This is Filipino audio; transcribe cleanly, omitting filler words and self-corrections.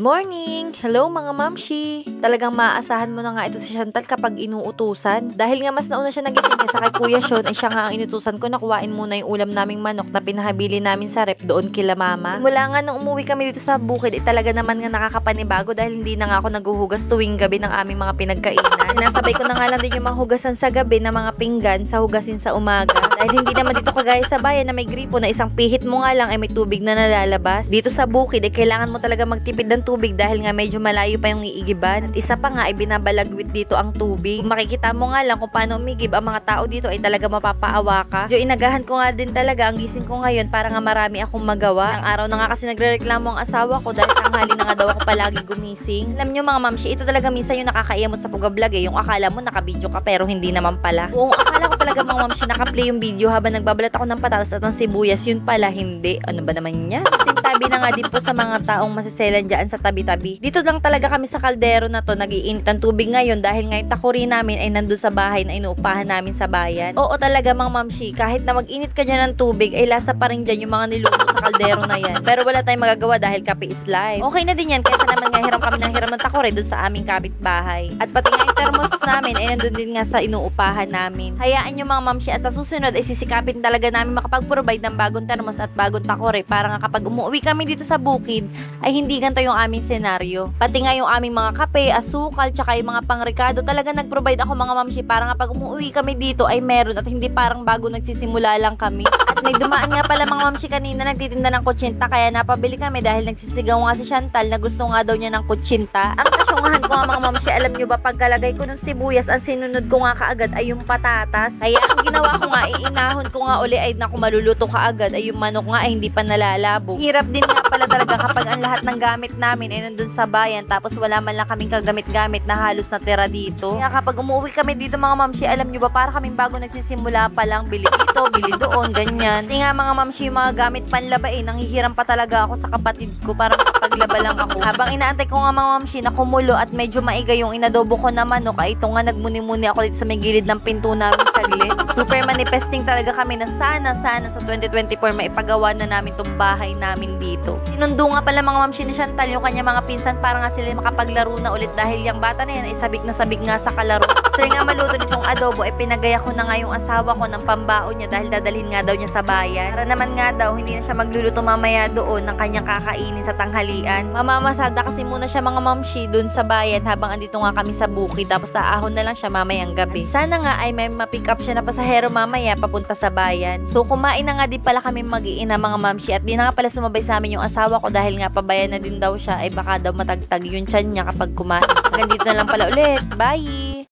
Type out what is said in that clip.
morning! Hello mga mamshi! Talagang maaasahan mo na nga ito si Chantal kapag inuutusan. Dahil nga mas nauna siya nagising kaysa kay Kuya Sean ay siya nga ang inutusan ko na kuhain muna yung ulam naming manok na pinahabili namin sa rep doon kila mama. Mula nga nung umuwi kami dito sa bukid ay talaga naman nga nakakapanibago dahil hindi na nga ako naghuhugas tuwing gabi ng aming mga pinagkainan. Sinasabay ko na nga lang din yung mga hugasan sa gabi na mga pinggan sa hugasin sa umaga. Dahil hindi naman dito kagaya sa bayan na may gripo na isang pihit mo nga lang ay may tubig na nalalabas. Dito sa bukid ay kailangan mo talaga magtipid ng tubig dahil nga medyo malayo pa yung iigiban. At isa pa nga ay binabalagwit dito ang tubig. Kung makikita mo nga lang kung paano umigib ang mga tao dito ay talaga mapapaawa ka. Yung inagahan ko nga din talaga ang gising ko ngayon para nga marami akong magawa. Ang araw na nga kasi nagrereklamo ang asawa ko dahil tanghali na nga daw ako palagi gumising. Alam nyo mga mamshi, ito talaga minsan yung nakakaiyamot sa pag-vlog eh. Yung akala mo nakabidyo ka pero hindi naman pala. Oo, akala ko talaga mga mamshi nakaplay yung video habang nagbabalat ako ng patatas at ng sibuyas. Yun pala hindi. Ano ba naman yan? Sintabi na nga din po sa mga taong masiselan dyan sa tabi-tabi. Dito lang talaga kami sa kaldero na to nag-iinit ang tubig ngayon dahil ngayon takuri namin ay nandun sa bahay na inuupahan namin sa bayan. Oo talaga mga mamshi, kahit na mag-init ka dyan ng tubig ay lasa pa rin dyan yung mga niluto sa kaldero na yan. Pero wala tayong magagawa dahil kape is life. Okay na din yan kaysa naman nga hiram kami ng hiram ng takore dun sa aming kapitbahay. At pati nga yung thermos namin ay nandun din nga sa inuupahan namin. Hayaan nyo mga mamshi at sa susunod ay sisikapin talaga namin makapag-provide ng bagong thermos at bagong takore para nga kapag umuwi kami dito sa bukid ay hindi ganito yung aming senaryo. Pati nga yung aming mga kape, asukal, tsaka yung mga pangrekado talaga nag-provide ako mga mamshi para nga pag umuwi kami dito ay meron at hindi parang bago nagsisimula lang kami. At may dumaan nga pala mga mamshi kanina nagtitinda ng kutsinta kaya napabili kami dahil nagsisigaw nga si Chantal na gusto nga daw niya ng kutsinta. Ang kasyungahan ko nga mga mamshi, alam nyo ba pagkalagay ko ng sibuyas ang sinunod ko nga kaagad ay yung patatas. Kaya ang ginawa ko nga iinahon ko nga uli ay naku maluluto kaagad ay yung manok nga ay hindi pa nalalabo. Hirap din nga pala talaga kapag ang lahat ng gamit namin ay nandun sa bayan tapos wala man lang kaming kagamit-gamit na halos natira dito. Kaya kapag umuwi kami dito mga mamshi, alam nyo ba para kaming bago nagsisimula pa lang bili dito, bili doon, ganyan. Hindi nga mga mamshi yung mga gamit panlaba eh, nanghihiram pa talaga ako sa kapatid ko para makapaglaba lang ako. Habang inaantay ko nga mga mamshi na kumulo at medyo maigay yung inadobo ko na manok ay ito nga nagmuni-muni ako dito sa may gilid ng pinto namin saglit. Super manifesting talaga kami na sana sa 2024 maipagawa na namin tong bahay namin dito. Sinundo nga pala mga mamshi ni Chantal yung kanya mga pinsan para nga sila makapaglaro na ulit dahil yung bata na yan ay sabik nga sa kalaro. So nga maluto nitong adobo ay pinagaya ko na nga yung asawa ko ng pambaon niya dahil dadalhin nga daw niya sa bayan. Para naman nga daw hindi na siya magluluto mamaya doon ng kanyang kakainin sa tanghalian. Mamamasada kasi muna siya mga mamshi doon sa bayan habang andito nga kami sa bukid tapos aahon na lang siya mamayang gabi. At sana nga ay may ma-pick up siya na pasahero mamaya papunta sa bayan. So kumain na nga din pala kami mag-iina mga mamshi at di na nga pala sumabay sa amin yung asawa ko dahil nga pabayan na din daw siya ay baka daw matagtag yung tiyan niya kapag kumain. Hanggang dito na lang pala ulit. Bye!